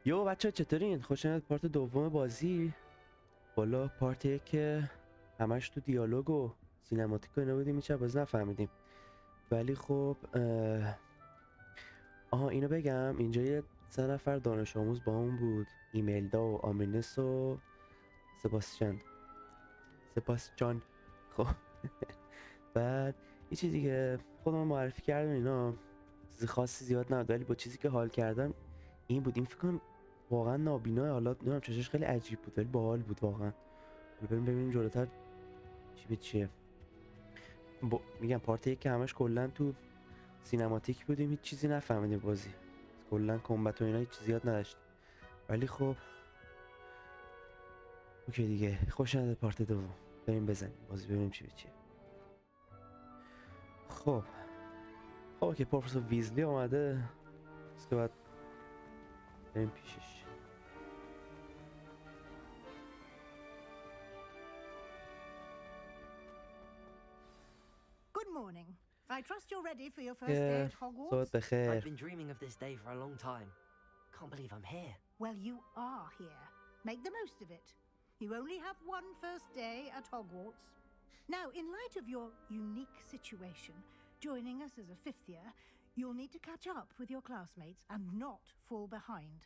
یو بچه چطورین؟ خوش اومدید پارت دوم بازی. بالا پارت که همش تو دیالوگ و سینماتیک و اینا بودیم، هیچ بازی نفهمیدیم. ولی خب اینو بگم، اینجا یه 3 نفر دانش آموز با همون بود، ایمیلدا و آمینس و سباسجان. خب بعد یه چیزی که خودم معرفی کردم، اینا چیزی خاصی زیاد نبود، ولی با چیزی که حال کردم این بود. این فکر کنم واقعا نابینا، حالا نمیدونم چشش خیلی عجیب بود ولی باحال بود واقعا. بریم ببینیم جلوتر چی به چیه. میگم پارت یک که همش کلا تو سینماتیک بودیم، هیچ چیزی نفهمیدیم بازی، کلا کمبت و اینا هیچ چیزی یاد نداشتیم. ولی خب اوکی دیگه، خوش اومده پارت دوم. بریم بزنیم بازی ببینیم چی به چیه. خب اوکی، پروفسور ویزلی اومده، بس که باید بریم پیشش. Good morning. I trust you're ready for your first day at Hogwarts. صبح بخیر. I've been dreaming of this day for a long time. Can't believe I'm here. Well, you are here. Make the most of it. You only have one first day at Hogwarts. Now, in light of your unique situation, joining us as a fifth year, you'll need to catch up with your classmates and not fall behind.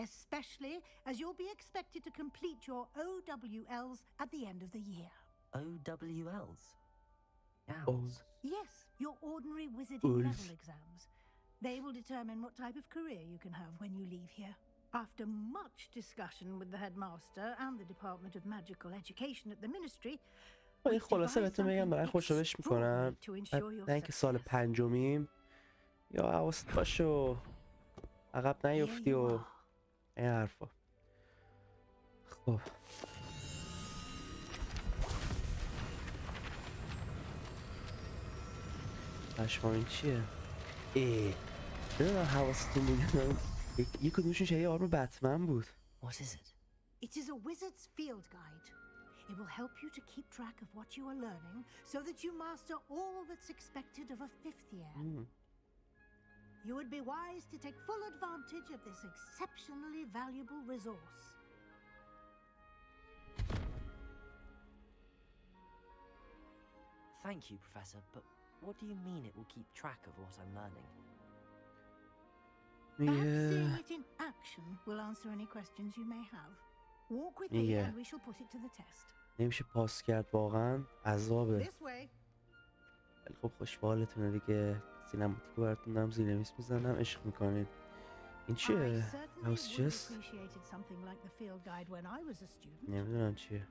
Especially as you'll be expected to complete your OWLs at the end of the year. OWLs? Owls? Yes, your ordinary wizarding level exams. They will determine what type of career you can have when you leave here. After much discussion with the headmaster and the Department of Magical Education at the Ministry, خلاصه بهتون میگم برای خوشحالش میکنم. نه اینکه سال پنجمیم یا حواست باشه و عقب نیفتی و این حرفا. خب پشما این چیه؟ نمیدونم حواستون بودیم یک کدومشون شبیه آرم بتمن بود. What is it? It is a wizard's field guide. It will help you to keep track of what you are learning so that you master all that's expected of a fifth year. You would be wise to take full advantage of this exceptionally valuable resource. Thank you, Professor, but what do you mean it will keep track of what I'm learning? Perhaps seeing it in action will answer any questions you may have. Walk with me and we shall put it to the test. نمیشه پاس کرد واقعا، عذابه. ولی خب خوشبالتونه دیگه، سینماتیکو براتون دارم زیرنویس میزنم، عشق میکنین. این چیه؟ هاوسچس؟ نمیدونم چیه.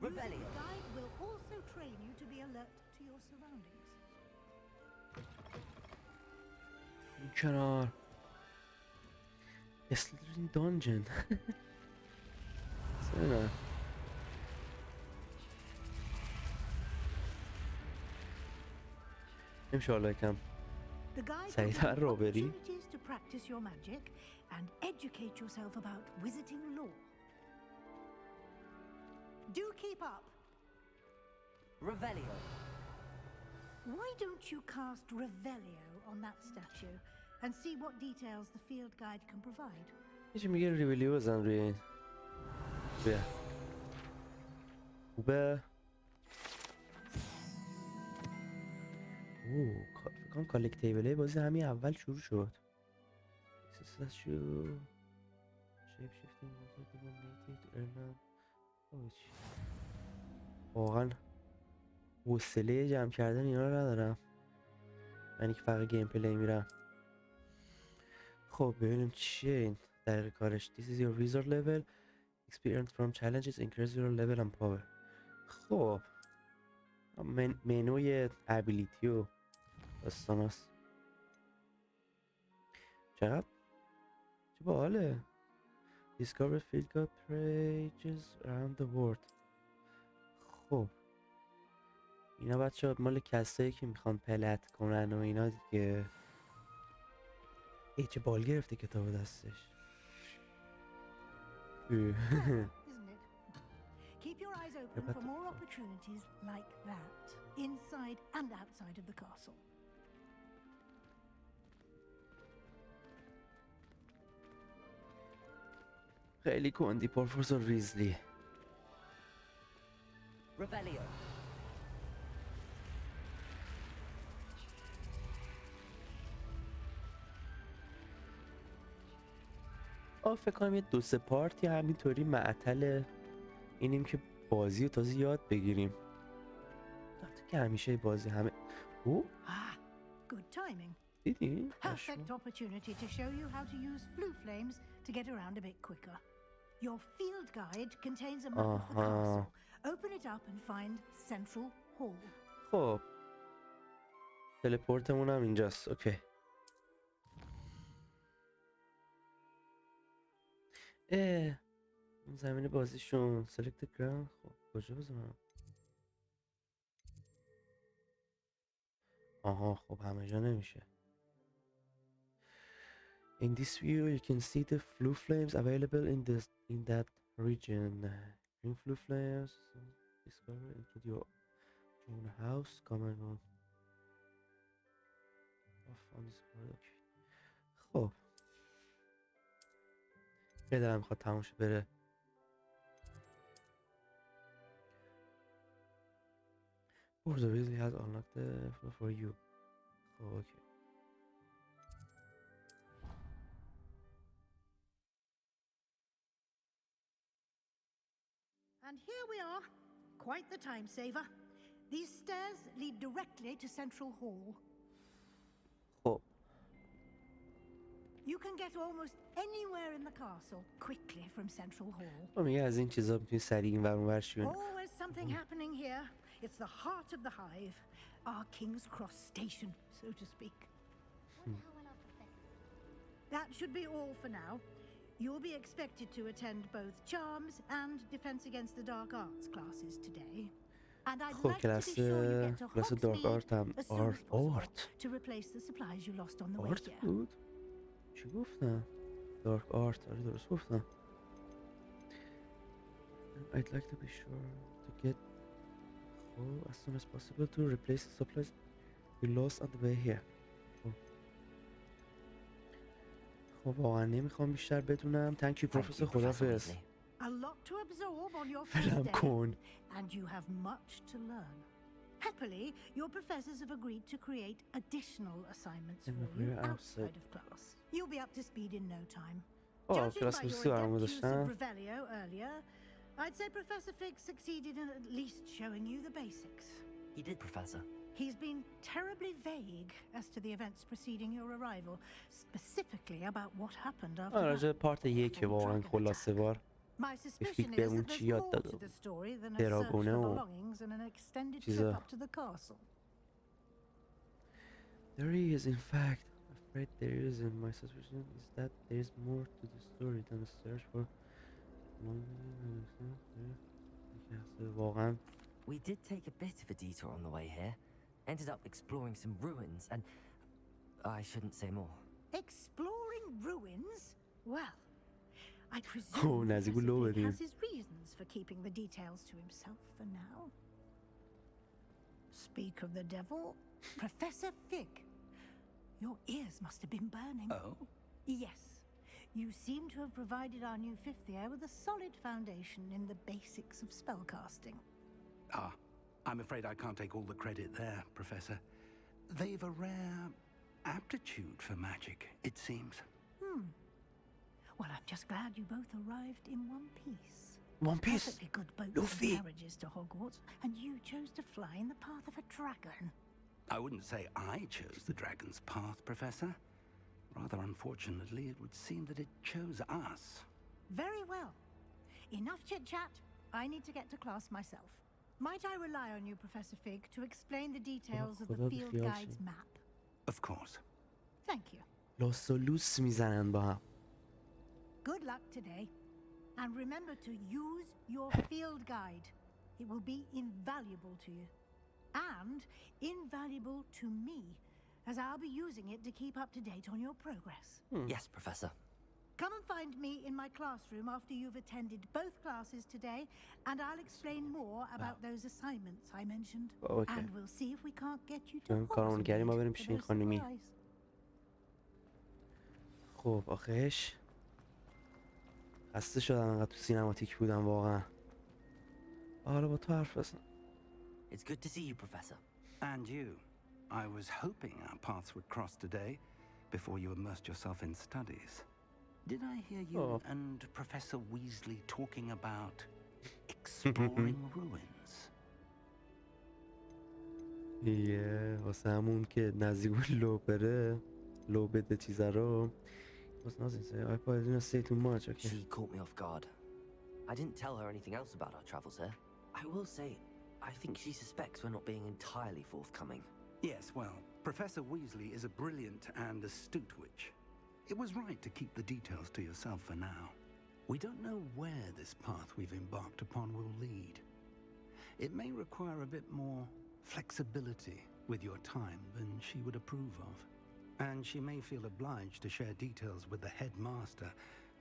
این کنار اسلیترین دانجن. سنه نمیشه حالا یکم سریعتر رو بری؟ Revelio. Why don't you cast Revelio on that statue and see what details the field guide can provide? یه چی میگه ریویلیو بزن روی این. بیا خوبه. فکر کنم کالکتیبله بازی همین اول شروع شد. واقعا حوصله جمع کردن اینا رو ندارم، من که فقط گیم پلی میرم. خب ببینیم چیه این دقیق کارش. This is your wizard level. Experience from challenges increase your level and power. خب منوی ابیلیتی و داستان هست. چقدر چه باحاله. Discover field guide pages around the world. خب اینا بچه ها مال کسایی که میخوان پلت کنن و اینا دیگه. چه بال گرفته کتاب دستش. Keep your eyes open for more opportunities like that, inside and outside of the castle. خیلی کندی پروفسور ویزلی. Revelio. فکر کنم یه 2-3 پارتی همینطوری معطل اینیم که بازی رو تازه یاد بگیریم. البته که همیشه بازی همه Ah, good timing. دیدی؟ Perfect opportunity to show you how to use flue flames to get around a bit quicker. Your field guide contains a map of the castle. Open it up and find Central Hall. خب تلپورتمون هم اینجاست. اوکی. اون زمین بازیشون select the ground. خب کجا بزنم؟ خب همه جا نمیشه. In this view you can see the flue flames available in that region. Green flue flames discover into your own house. Common on this part. Okay. خب بدرم میخواد تموم شه بره. Board Weasley has unlocked the floor for you. خب اوکی. And here we are. Quite the time saver. These stairs lead directly to Central Hall. خب You can get almost anywhere in the castle quickly from Central Hall. میگه از این چیزا میتونی سریع این ور اون ور شون. Always something happening here. It's the heart of the hive. Our King's Cross station, so to speak. That should be all for now. You'll be expected to attend both Charms and Defense Against the Dark Arts classes today. And I'd خب like to be sure you get to کلاس دارک آرت هم Hogsmeade as soon as possible آرت to replace the supplies you lost on the way آرت here. بود؟ چی گفتم؟ دارک آرت آره درست گفتم. I'd like to be sure to get as soon as possible to replace the supplies we lost on the way here. خب واقعا نمیخوام بیشتر بدونم. Thank you پروفسور خدافظ. A lot to absorb on your فرام first day, کن. and you have much to learn. Happily, your professors have agreed to create additional assignments for you outside of class. You'll be up to speed in no time. Judging by your adept use of Revelio earlier, I'd say Professor Fig succeeded in at least showing you the basics. He did, Professor. He's been terribly vague as to the events preceding your arrival, specifically about what happened after راجع that. پارت 1 واقعا خلاصه بار. My suspicion is بهمون that چی there's یاد more داده to the بود. story than a search دراگونه for و belongings and an extended چیزا. trip up to the castle. There is, in fact, afraid there is, and my suspicion is that there is more to the story than a search for. واقعا. We did take a bit of a detour on the way here. Ended up exploring some ruins and I shouldn't say more. Exploring ruins? Well, I Oh, presume نزدیک Professor Fig لو has his reasons for keeping the details to himself for now. Speak of the devil, Professor Fig. Your ears must have been burning. Oh? Yes. You seem to have provided our new fifth year with a solid foundation in the basics of spellcasting. Ah, I'm afraid I can't take all the credit there, Professor. They've a rare aptitude for magic, it seems. Well, I'm just glad you both arrived in one piece. One Piece. Perfectly good boats Luffy. and carriages to Hogwarts, and you chose to fly in the path of a dragon. I wouldn't say I chose the dragon's path, Professor. Rather unfortunately, it would seem that it chose us. Very well. Enough chit-chat. I need to get to class myself. Might I rely on you, Professor Fig, to explain the details of the خدا field بیخیال guide's شی. map? Of course. Thank you. لاس و لوس میزنن با هم. Good luck today. And remember to use your field guide. It will be invaluable to you. And invaluable to me, as I'll be using it to keep up to date on your progress. Yes, Professor. Come and find me in my classroom after you've attended both classes today, and I'll explain more about those assignments I mentioned. Okay. And we'll see if we can't get you to کارمون کردیم ما بریم Hogsmeade پیش for این those خانمی. supplies. خب آخرش خسته شدم انقدر تو سینماتیک بودم واقعا. حالا با تو حرف بزنم. It's good to see you, Professor. And you. I was hoping our paths would cross today before you immersed yourself in studies. Did I hear you and Professor Weasley talking about exploring ruins? واسه همون که نزدیک بود لو بده چیزا رو. Was nothing say. I probably didn't say too much. Okay. She caught me off guard. I didn't tell her anything else about our travels here. I will say, I think she suspects we're not being entirely forthcoming. Yes, well, Professor Weasley is a brilliant and astute witch. It was right to keep the details to yourself for now. We don't know where this path we've embarked upon will lead. It may require a bit more flexibility with your time than she would approve of. And she may feel obliged to share details with the headmaster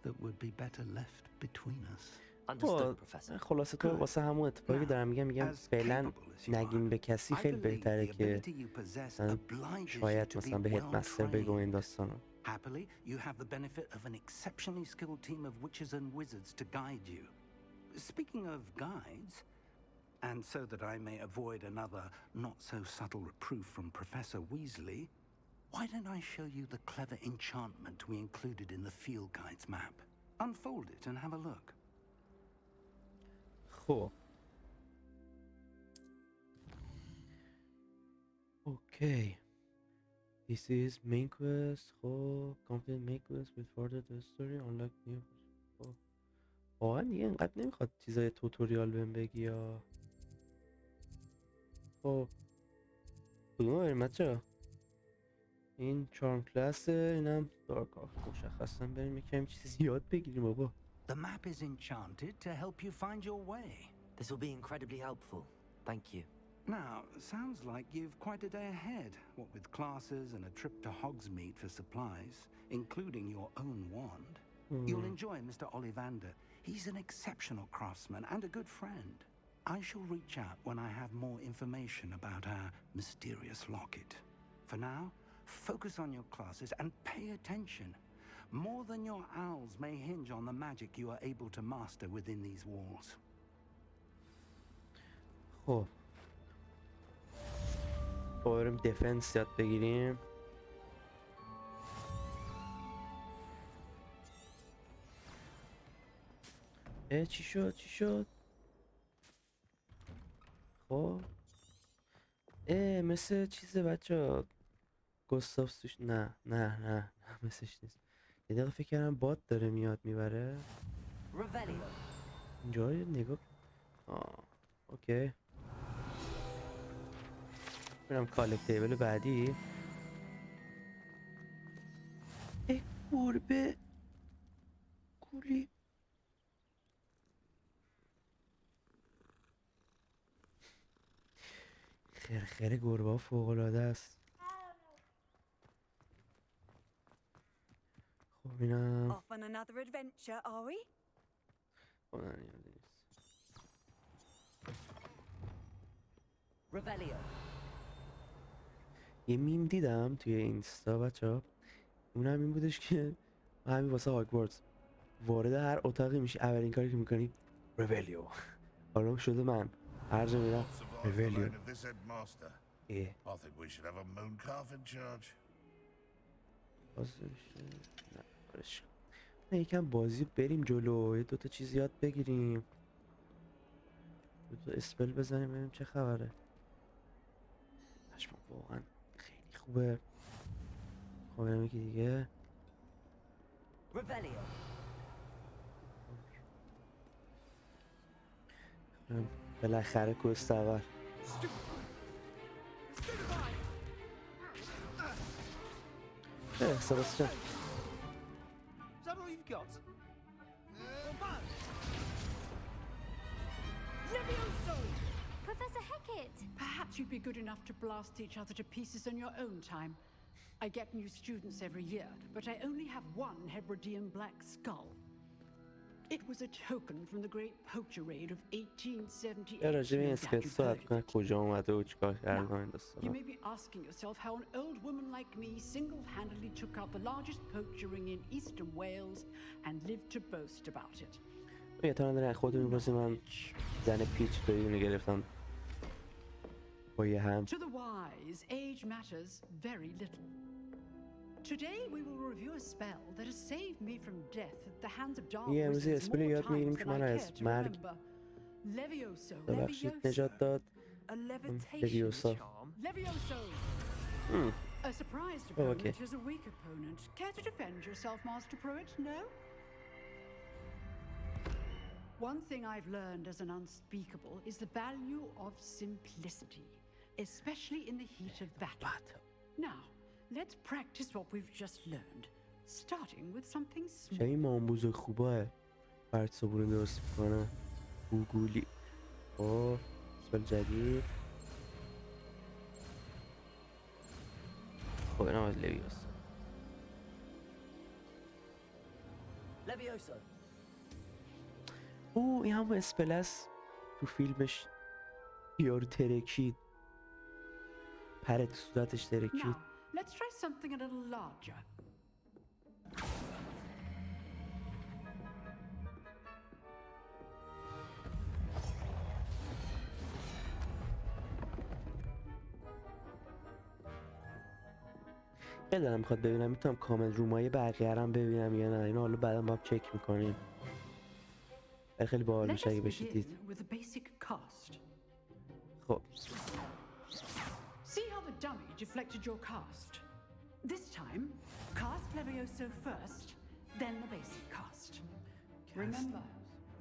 that would be better left between us. Understood, Professor. خلاصه تو واسه همون اتفاقی دارم میگم فعلا نگیم به کسی خیلی بهتره که شاید مثلا به هدمستر بگو این داستانو. Happily, you have the benefit of an exceptionally skilled team of witches and wizards to guide you. Speaking of guides, and so that I may avoid another not-so-subtle reproof from Professor Weasley, why don't I show you the clever enchantment we included in the field guide's map? Unfold it and have a look. خب. Okay. This is main quest. خب. Complete main quest with further the story. Unlock new. خب. واقعا دیگه اینقدر نمیخواد چیزای توتوریال بهم بگی یا. خب. کدوم بریم بچه‌ها؟ این چارم کلاسه، اینم دارک آرت. مشخصا بریم یکم چیزی یاد بگیریم بابا. The map is enchanted to help you find your way. This will be incredibly helpful. Thank you. Now, sounds like you've quite a day ahead, what with classes and a trip to Hogsmeade for supplies, including your own wand. You'll enjoy Mr. Ollivander. He's an exceptional craftsman and a good friend. I shall reach out when I have more information about our mysterious locket. For now, focus on your classes and pay attention. More than your owls may hinge on the magic you are able to master within these walls. خب بریم دفنس یاد بگیریم. چی شد خب مثل چیزه بچه گستاف توش نه مثلش نیست. یه دقیقه فکر کردم باد داره میاد میبره اینجا نگاه. اوکی برم کالکتیبل بعدی. گربه کولی. خرخره گربه ها فوق‌العاده است. خب اینم Off on another adventure, are we? خب نه نیازی نیست. یه میم دیدم توی اینستا بچه‌ها، اونم این بودش که همین واسه هاگوارتز وارد هر اتاقی میشی اولین کاری که میکنی ریولیو. حالا شده من هر جا میرم ریولیو. نه یکم بازی بریم جلو، یه دوتا چیز یاد بگیریم، دوتا اسپل بزنیم ببینیم چه خبره. پشمام واقعا خیلی خوبه. خب بریم یکی دیگه. بالاخره کوست اول. سباستیان Is that all you've got? Professor Hecat! Perhaps you'd be good enough to blast each other to pieces on your own time. I get new students every year, but I only have one Hebridean black skull. It was a token from the great poacher raid of 1878. یا راجع به این No doubt اسکلت you've صحبت heard of کنن it. کجا اومده و چیکار کرده و این You داستانا. may be asking yourself how an old woman like me single-handedly took out the largest poacher ring in eastern Wales and lived to boast about it. یه تا نداره خودتون می‌پرسید من زن پیچ توی اینو گرفتم با یه هم. To the wise, age matters very little. Today we will review a spell that has saved me from death at the hands of dark یه امروز یه wizards اسپل more یاد می‌گیریم times که than من I care از to مرگ remember. Levioso. ببخشید نجات داد. A levitation Leviosa. charm? Levioso. A surprised Oh, opponent okay. is a weak opponent. Care to defend yourself, Master Pruitt? No? One thing I've learned as an unspeakable is the value of simplicity, especially in the heat of battle. Now, let's practice what we've just learned, starting with something small. شبیه مامبوز خوبه برد صبونه درست میکنه گوگولی. خب اسپل جدید. خب اینم از لویوس. Levioso. او این همون اسپل است تو فیلمش یارو ترکید پره تو صورتش ترکید. Now, let's try something a little larger. خیلی دارم میخواد ببینم میتونم کامنت رومای بقیه هم ببینم یا نه. اینو حالا بعدا با هم چک میکنیم. خیلی باحال Let میشه us اگه بشید دید. begin with the basic cast. خب See how the dummy deflected your cast. This time, cast Levioso first, then the basic cast. Remember,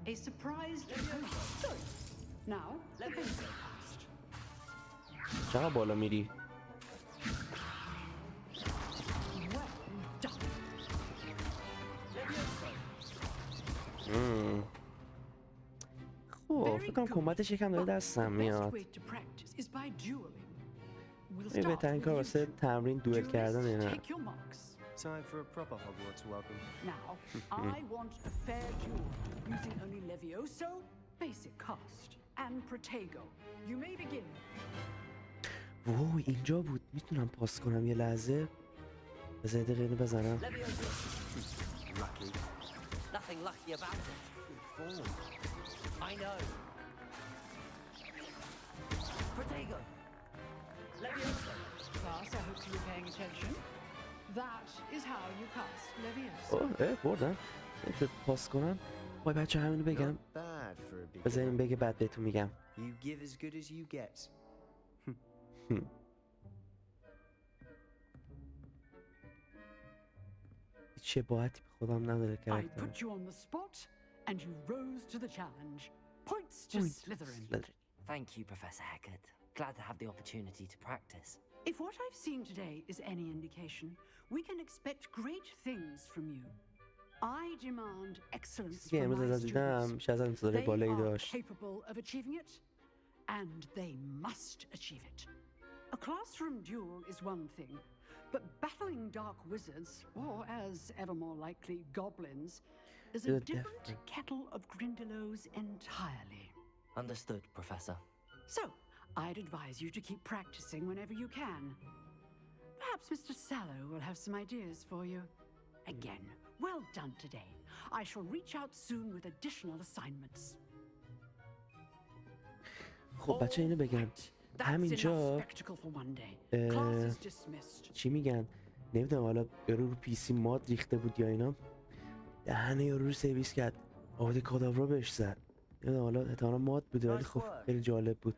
a surprised opponent. Now, the basic cast. چقدر بالا میری؟ Well done. خب فکر کنم کمبتش یکم داره دستم میاد. این بهترین کار واسه تمرین دوئل کردن اینه. Time for a proper Hogwarts welcome. Now, I want a fair duel using only Levioso, basic cast, and Protego. You may begin. وای اینجا بود. میتونم پاس کنم یه لحظه. بذار یه دقیقه اینو بزنم. Lucky. Nothing lucky about it. Good form. I know. Protego. Levioso. Class, I hope you're paying attention. That is how you cast Levioso. اوه بردم. نمیشد پاس کنم. وای بچه همینو بگم. Not bad for a بذار این beginner. بگه بعد بهتون میگم. You give as good as you get. هیچ شباهتی به خودم نداره I کرکترم. put you on the spot, and you rose to the challenge. Points to Slytherin. Thank you, Professor Hecat. Glad to have the opportunity to practice. If what I've seen today is any indication, we can expect great things from you. I demand excellence که from امروز my از دیدم students. میشه از انتظار They بالایی are داشت. capable of achieving it, and they must achieve it. A classroom duel is one thing, but battling dark wizards, or as ever more likely, goblins, is a They're different different. kettle of grindylows entirely. Understood, Professor. So, I'd advise you to keep practicing whenever you can. Perhaps Mr. Sallow will have some ideas for you. Again, well done today. I shall reach out soon with additional assignments. خب بچه اینو بگم. Right, that's همینجا enough spectacle for one day. Class is dismissed. چی میگن؟ نمیدونم حالا یارو رو پی سی ماد ریخته بود یا اینا. دهنه یارو رو سرویس کرد. آورد کاداورا بهش زد. نمیدونم حالا احتمالا ماد بوده ولی خب خیلی جالب بود.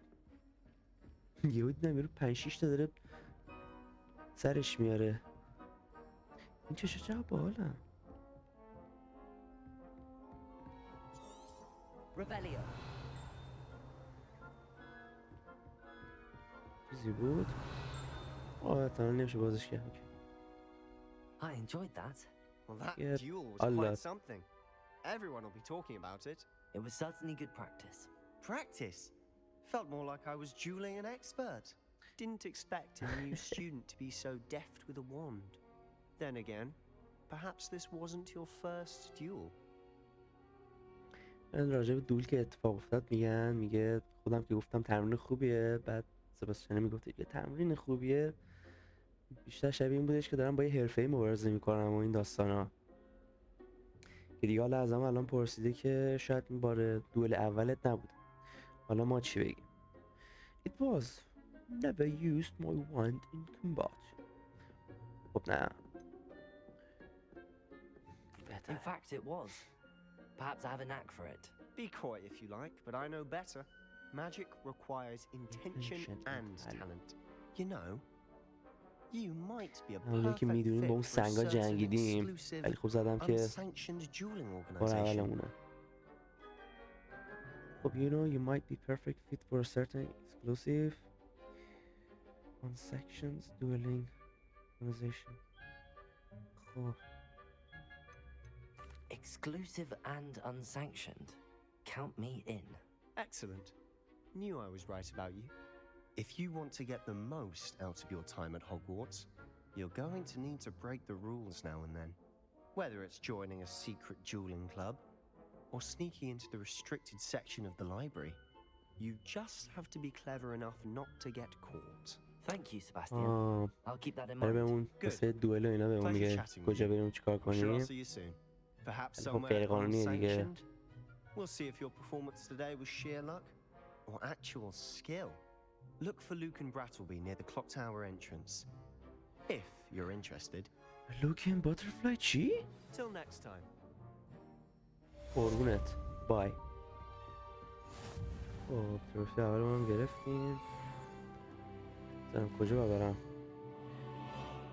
یهو دیدم یارو 5-6 تا داره سرش میاره. این چشا چقدر باحالن. Revelio. چیزی بود؟ احتمالا نمیشه بازش کرد. I enjoyed that. Well, that Yeah, duel was a quite lot. something. Everyone will be talking about it. It was certainly good practice. Practice. Felt more like I was dueling an expert. Didn't expect a new student to be so deft with a wand. Then again, perhaps this wasn't your first duel. من راجع به دول که اتفاق افتاد میگه خودم که گفتم تمرین خوبیه، بعد سباستیان میگفت یه تمرین خوبیه، بیشتر شبیه این بودش که دارم با یه حرفه‌ای مبارزه میکنم و این داستانا. که دیگه حالا از الان پرسیده که شاید این بار دول اولت نبوده، حالا ما چی بگیم؟ It was never used my wand in combat. خب نه In fact, it was. Perhaps I have a knack for it. Be coy if you like, but I know better. Magic requires intention Intention and and talent. You know, you might be a همونجور که perfect میدونیم با اون fit for a سنگا certain جنگیدیم، exclusive, ولی خب زدم که unsanctioned dueling بار organization. اولمونه. خب you know you might be perfect fit for a certain exclusive unsanctioned dueling organization. خب Exclusive and unsanctioned. Count me in. Excellent. Knew I was right about you. If you want to get the most out of your time at Hogwarts, you're going to need to break the rules now and then. Whether it's joining a secret dueling club or sneaking into the restricted section of the library, you just have to be clever enough not to get caught. Thank you, Sebastian. I'll keep that in برای mind. بهمون واسه دوئل و اینا بهمون Pleasure میگه chatting with کجا you. بریم چیکار I'm sure I'll کنیم. see you soon. Perhaps خب somewhere غیر قانونیه دیگه. unsanctioned. We'll see if your performance today was sheer luck or actual skill. Look for Luke and Brattleby near the clock tower entrance. If you're interested. لوکن باترفلای چی؟ Till next time. قربونت بای. خب تروفی اول ما هم گرفتیم. زنم کجا باید برم؟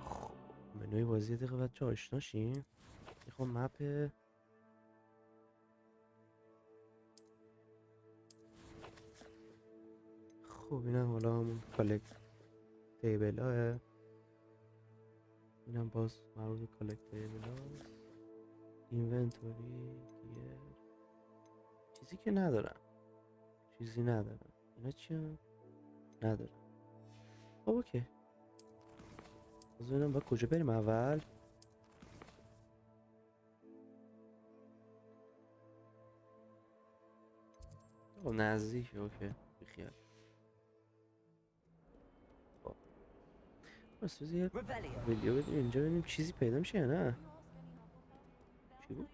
خب منوی بازی یه دقیقه بچه آشنا شیم. میخوام مپ خب اینم حالا همون کالکت تیبل های، اینم باز مربوط به کالکت تیبل هاست. اینونتوری دیگه چیزی که ندارم، چیزی ندارم. اینا چی هم؟ ندارم. خب اوکی، باز ببینم باید کجا بریم اول. خب نزدیک، اوکی بخیال. خب بس یه Revelio. ویدیو بدیم اینجا ببینیم چیزی پیدا میشه یا نه. چی بود؟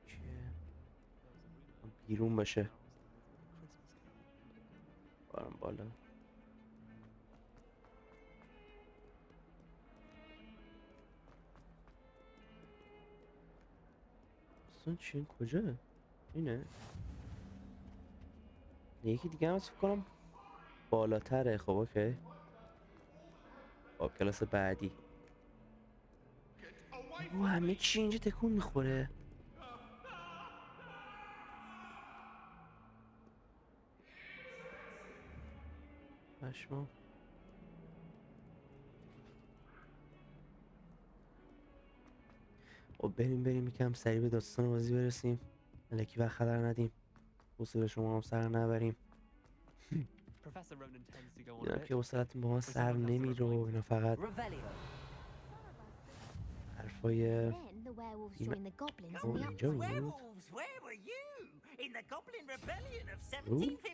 چیه؟ بیرون باشه. بارم بالا. اصلا چین کجاه؟ اینه؟ یکی دیگه هم هست فکر کنم بالاتره. خب اوکی. خب کلاس بعدی. او همه چی اینجا تکون میخوره. پشمام. خب بریم یکم سریع به داستان بازی برسیم، الکی وقت خطر ندیم، حوصله شما هم سر نبریم. دیدم که حوصلتون با ما سر نمیره و اینا، فقط Revelio. حرفای Then the werewolves You joined the goblins Oh, in the Joe. uprising. Werewolves, where were you? In the Goblin Rebellion of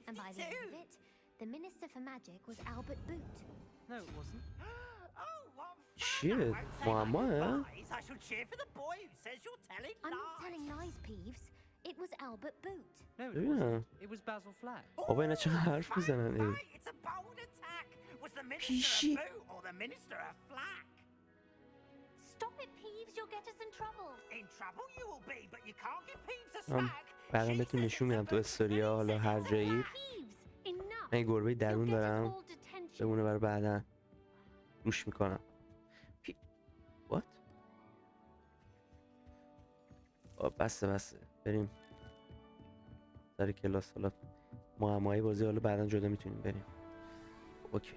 And by the end of 1752? it, the Minister for Magic was Albert Boot. No, it wasn't. Oh, what fun! چیه؟ I won't say معماه؟ my goodbyes. I shall cheer for the boy who says you're telling I'm not lies. telling lies, Peeves. It was Albert Boot. No, it ببینم wasn't. It was Basil Flack. بابا اینا چقدر حرف میزنن. ای Fight! It's a bold attack. Was the minister پیشی. a boot or the minister a flack? Stop it, Peeves. You'll get us in trouble. In trouble you will be, but you can't give Peeves a من snack. بعدم She بهتون says نشون it's میدم a تو boot, استوریا، he حالا says هر it's a جایی. flack. Peeves, enough. من یه گربه You'll درون get us دارم، all detention. بمونه برای بعدا روش میکنم. What؟ بسه بریم سر کلاس. حالا معمای بازی حالا بعدا جدا میتونیم بریم. اوکی.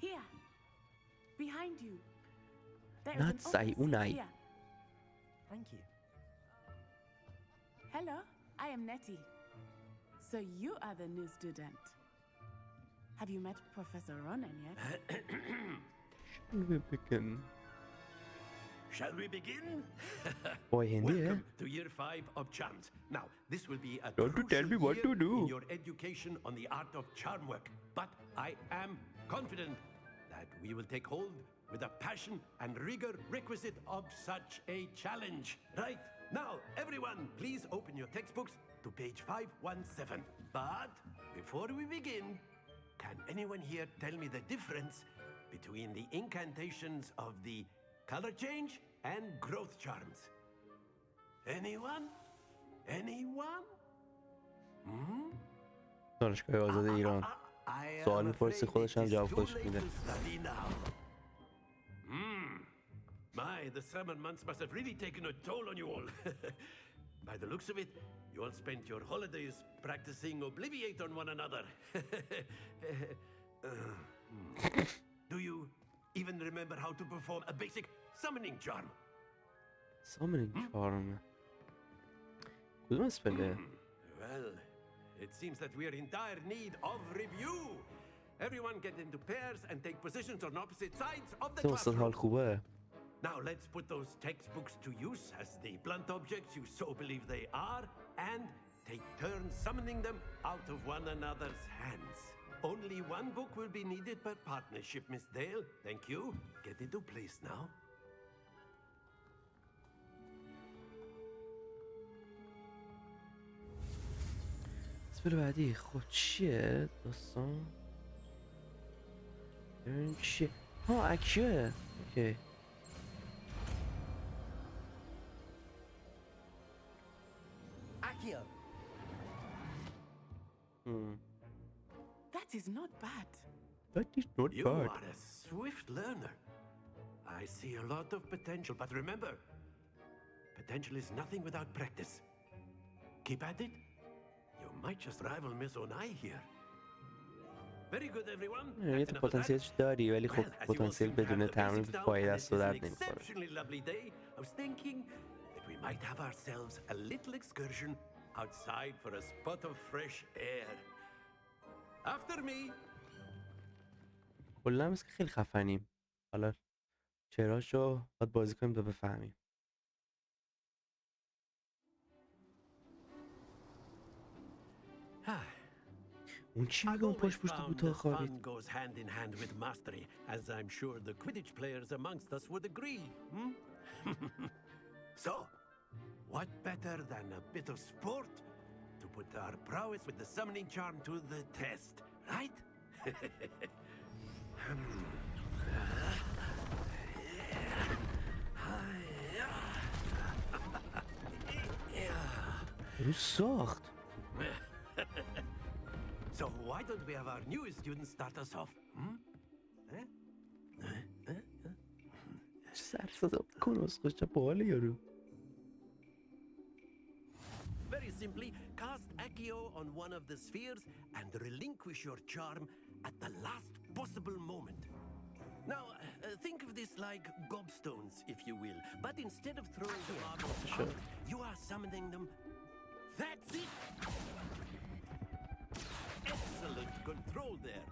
Here, behind you. There is Not an say open unai. seat here. Thank you. Hello, I am Nettie. So you are the new student. Have you met Professor Ronan yet? Shall we begin? Boy, Hindi, Welcome to year 5 of charms. Now, this will be a Don't you tell crucial me what year to do. in your education on the art of charm work. But I am confident that we will take hold with the passion and rigor requisite of such a challenge. Right, now, everyone, please open your textbooks to page 517. But before we begin, can anyone here tell me the difference between the incantations of the color change and growth charms? Anyone? Anyone? Hmm? دانشگاه آزاد ایران سوال میپرسی خودش هم جواب خودش میده. My, the summer months must have really taken a toll on you all. By the looks of it, you all spent your holidays practicing Obliviate on one another. Do you even remember how to perform a basic summoning charm? Summoning charm. کدوم اسپله؟ Well, it seems that we are in dire need of review. Everyone get into pairs and take positions on opposite sides of the استاد حال classroom. خوبه. Now let's put those textbooks to use as the blunt objects you so believe they are, and take turns summoning them out of one another's hands. Only one book will be needed per partnership, Miss Dale. Thank you. Get into place now. اسپل بعدی خب چیه داستان؟ ببینیم چیه؟ ها اکیوه. اوکی. Accio! That is not bad. That is not You bad. are a swift learner. I see a lot of potential, but remember, potential is nothing without practice. Keep at it. You might just rival Miss Onai here. Very good, everyone. یه That's enough of that. پتانسیلش داری ولی Well, خب as you will پتانسیل soon have بدون the تمرین basics down, فایده and است this و is an درد نمیخوره. exceptionally lovely day. I was thinking that we might have ourselves a little excursion outside for a spot of fresh air. After me. کلا مثل که خیلی خفنیم. حالا چراشو باید بازی کنیم تا بفهمیم. اون چی میگه اون پشت کوتاه خوابید؟ Fun goes hand in hand with mastery, as I'm sure the Quidditch players amongst us would agree. So, what better than a bit of sport to put our prowess with the summoning charm to the test, right? رو ساخت. So why don't we have our newest students start us off? سر صدا کن از خوشا باحال یارو. Very simply, cast Accio on one of the spheres and relinquish your charm at the last possible moment. Now, think of this like gobstones, if you will. But instead of throwing the marbles out, you are summoning them. That's it! Excellent control there.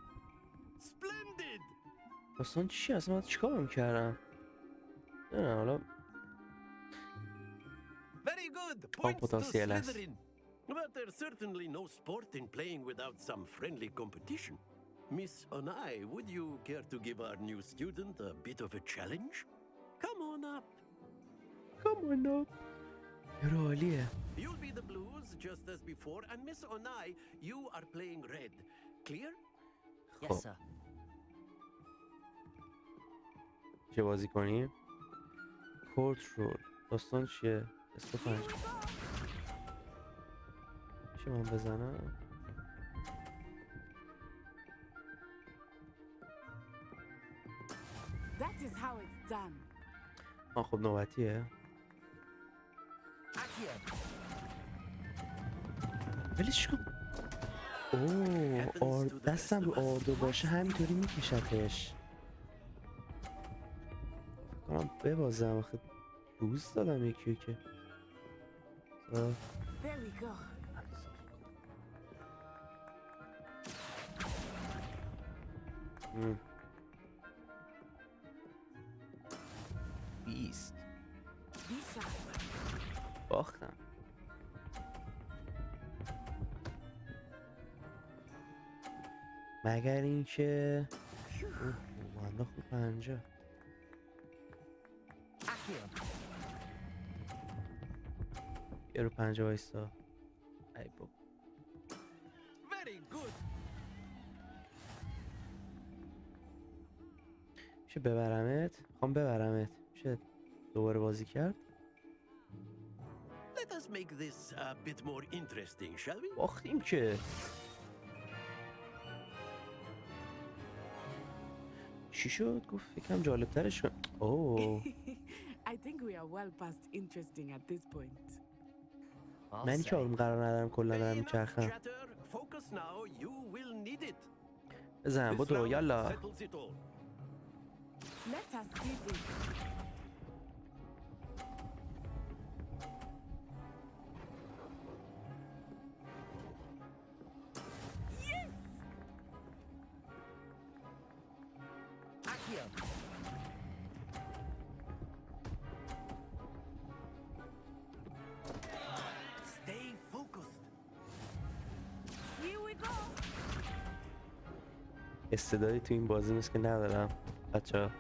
Splendid! داستان چی اصلا من چیکار میکردم؟ نه حالا Very good. Points to potentieel is. Slytherin. But there's certainly no sport in playing without some friendly competition. Miss Onai, would you care to give our new student a bit of a challenge? Come on up. Come on up. یارو عالیه. You'll be the blues just as before, and Miss Onai, you are playing red. Clear? Yes, sir. چه بازی کنیم؟ کورت رول. داستان چیه؟ اسم 5 چی من بزنم؟ That is how it's done. خب نوبتیه. ولیش کن. اوه دستم رو آردو باشه همینطوری میکشتش. کنم ببازم آخه بوز دادم یکیو که. There we go. بیست باختم. مگر اینکه من خوب 50 یه رو 50 وایستا. ای بابا میشه ببرمت؟ میخوام ببرمت. میشه دوباره بازی کرد؟ Let us make this a bit more interesting, shall we? باختیم که. چی شد؟ گفت فکرم جالبترش کن. اوه I think we are well past interesting at this point. من هیچ آروم قرار ندارم کلا دارم میچرخم. Focus now, you will need it. بزن بودو یالا. Let us see this. Stay focused. Here we go. استعدادی تو این بازی نیست که ندارم بچه‌ها.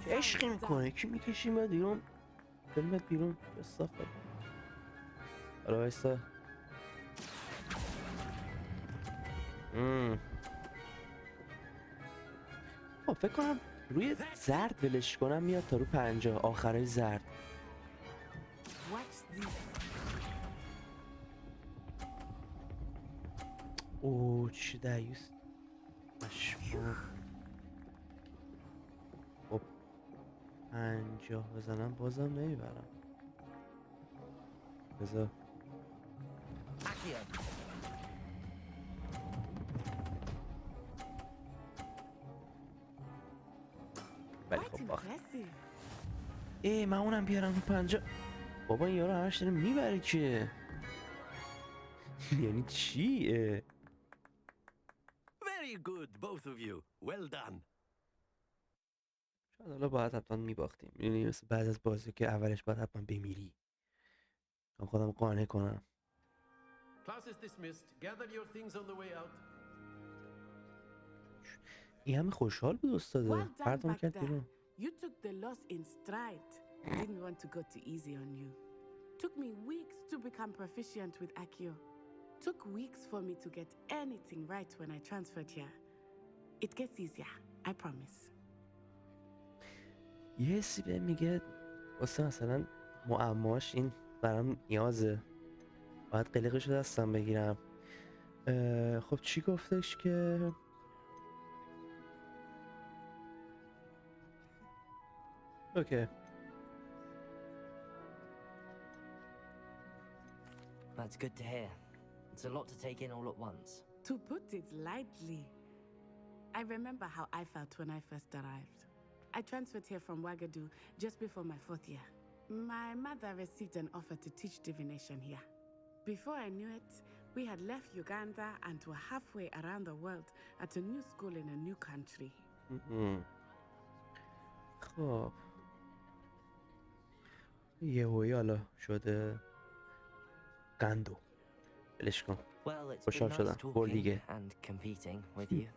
عشقی میکنه کی میکشیم بیرون فیلمت بیرون بستافه. حالا وایستا. فکر کنم روی زرد ولش کنم میاد تا رو 50 آخرای زرد. اوه چی دایوست مشمو. خب 50 بزنم بازم نمیبرم. بذار ولی خب باخت. من اونم بیارم رو 50. بابا این یارو همش داره میبره که. یعنی چیه؟ Very good, both of you. Well done. شاید حالا باید حتما میباختیم. یعنی مثل بعض از بازی که اولش باید حتما بمیری تا خودم قانع کنم. Class is dismissed. Gather your things on the way out. این همه خوشحال بود استاده. پرتم کرد بیرون. You took the loss in stride. Didn't want to go too easy on you. Took me weeks to become proficient with Accio. Took weeks for me to get anything right when I transferred here. It gets easier, I promise. یه حسی به میگه واسه مثلا معماش این برام نیازه. باید قلقشو دستم بگیرم. خب چی گفتش که اوکی. That's good to hear. It's a lot to take in all at once. To put it lightly, I remember how I felt when I first arrived. I transferred here from Wagadu just before my 4th year. My mother received an offer to teach divination here. Before I knew it, we had left Uganda and were halfway around the world at a new school in a new country. خب یهویی حالا شده قندو بلش کن. Well, it's خوشحال been شدم. nice گل talking دیگه. and competing with you.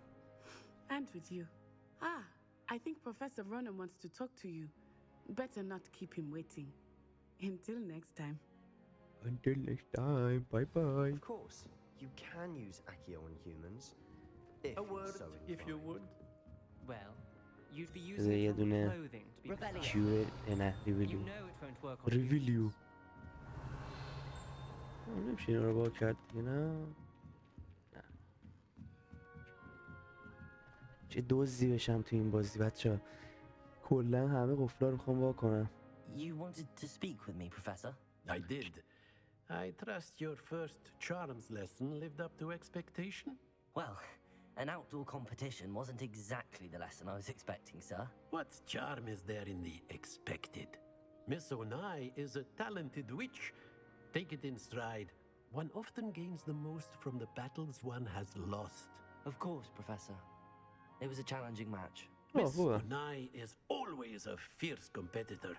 And with you. I think Professor Ronan wants to talk to you. Better not keep him waiting. Until next time. Until next time. Bye bye. Of course, you can use Accio on humans. If A word, so if you would. Well, you'd be بذار using یه it from دونه clothing to be precise. کیور نه You ریویلیو. know it won't work on ریویلیو. humans. نمیشه اینا رو با کرد دیگه نه. چه دزدی بشم تو این بازی بچه. کلا همه قفلا رو میخوام وا کنم. You wanted to speak with me, Professor? I did. I trust your first charms lesson lived up to expectation? Well, an outdoor competition wasn't exactly the lesson I was expecting, sir. What charm is there in the expected? Miss Onai is a talented witch. Take it in stride. one often gains the most from the battles one has lost. Of course, Professor. It was a challenging match. Miss Unai is always a fierce competitor,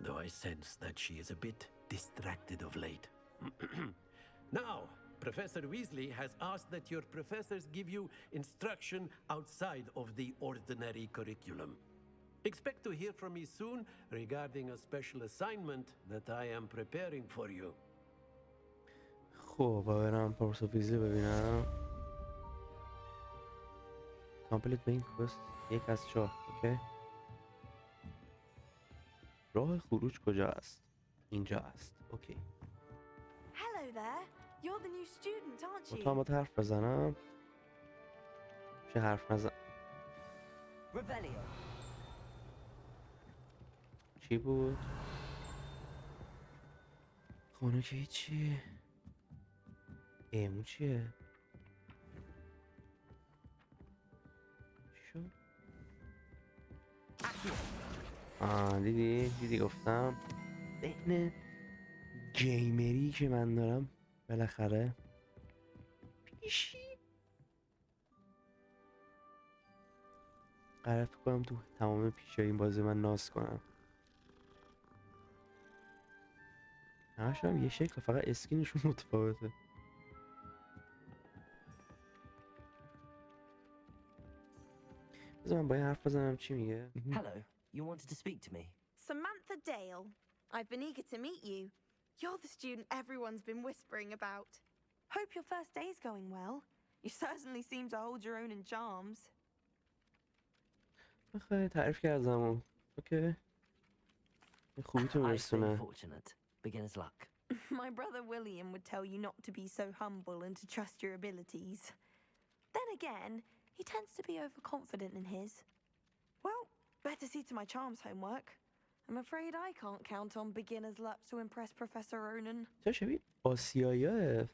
though I sense that she is a bit distracted of late. Now, Professor Weasley has asked that your professors give you instruction outside of the ordinary curriculum. Expect to hear from me soon regarding a special assignment that I am preparing for you. خب برم پروفسور ویزلی ببینم. کامپلیت مین کوست 1 از 4. اوکی. راه خروج کجا است؟ اینجا است. اوکی. Hello there. You're the new student, aren't you? مطمئن حرف بزنم. چه حرف نزن. Revelio. چی بود؟ خونه که هیچی. اون چیه؟ چی شد؟ دیدی گفتم بین گیمری که من دارم بالاخره پیشی قرار فکر کنم تو تمام پیشای این بازی من ناز کنم. همش هم یه شکل، فقط اسکینشون متفاوته. بذار من با این حرف بزنم چی میگه. Hello. You wanted to speak to me? Samantha Dale. I've been eager to meet you. You're the student everyone's been whispering about. Hope your first day's going well. You certainly seem to hold your own in charms. خیلی تعریف کردم. اوکی. خوبی تو I say برسونه. fortunate. Beginner's luck. My brother William would tell you not to be so humble and to trust your abilities. Then again, he tends to be overconfident in his. Well, better see to my charms homework. I'm afraid I can't count on beginner's luck to impress Professor Ronan. چرا شبیه آسیاییه؟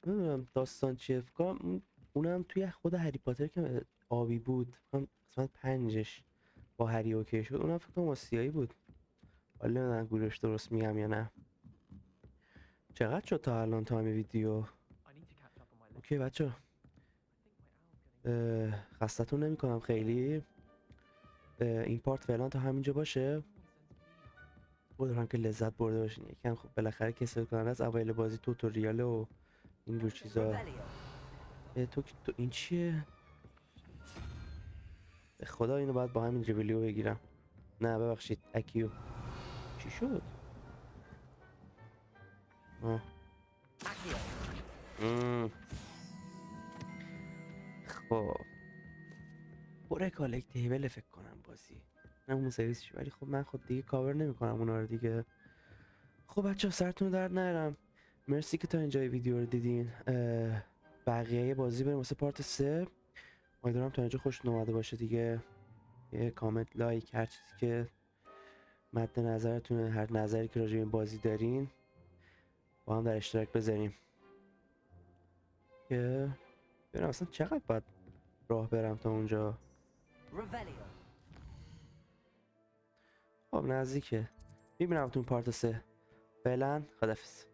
نمیدونم داستان چیه. فکر کنم اونم توی خود هری پاتر که آبی بود، قسمت 5ش با هری اوکی شد، اونم فکر کنم آسیایی بود. حالا نمیدونم گورش درست میگم یا نه. چقدر شد تا الان تایم ویدیو؟ اوکی بچه خستتون نمی کنم خیلی. این پارت فعلا تا همینجا باشه. امیدوارم که لذت برده باشین. یکم خب بالاخره کسل کننده از اوایل بازی توتوریال و اینجور چیزا. تو این چیه؟ به خدا اینو باید با همین ریویلیو بگیرم. نه ببخشید اکیو. چی شد؟ خب بره کالکتیبل فکر کنم بازی نه اون سرویسش، ولی خب من خود دیگه کاور نمی کنم اونا رو دیگه. خب بچه ها سرتون رو درد نیارم. مرسی که تا اینجای ویدیو رو دیدین. بقیه بازی بریم واسه پارت 3. امیدوارم تا اینجا خوشتون اومده باشه دیگه. یه کامنت، لایک، هر چیزی که مد نظرتونه، هر نظری که راجع به این بازی دارین با هم در اشتراک بذاریم که ببینم اصلا چقدر باید راه برم تا اونجا. خب نزدیکه. میبینم تو پارت 3. فعلا خدافظ.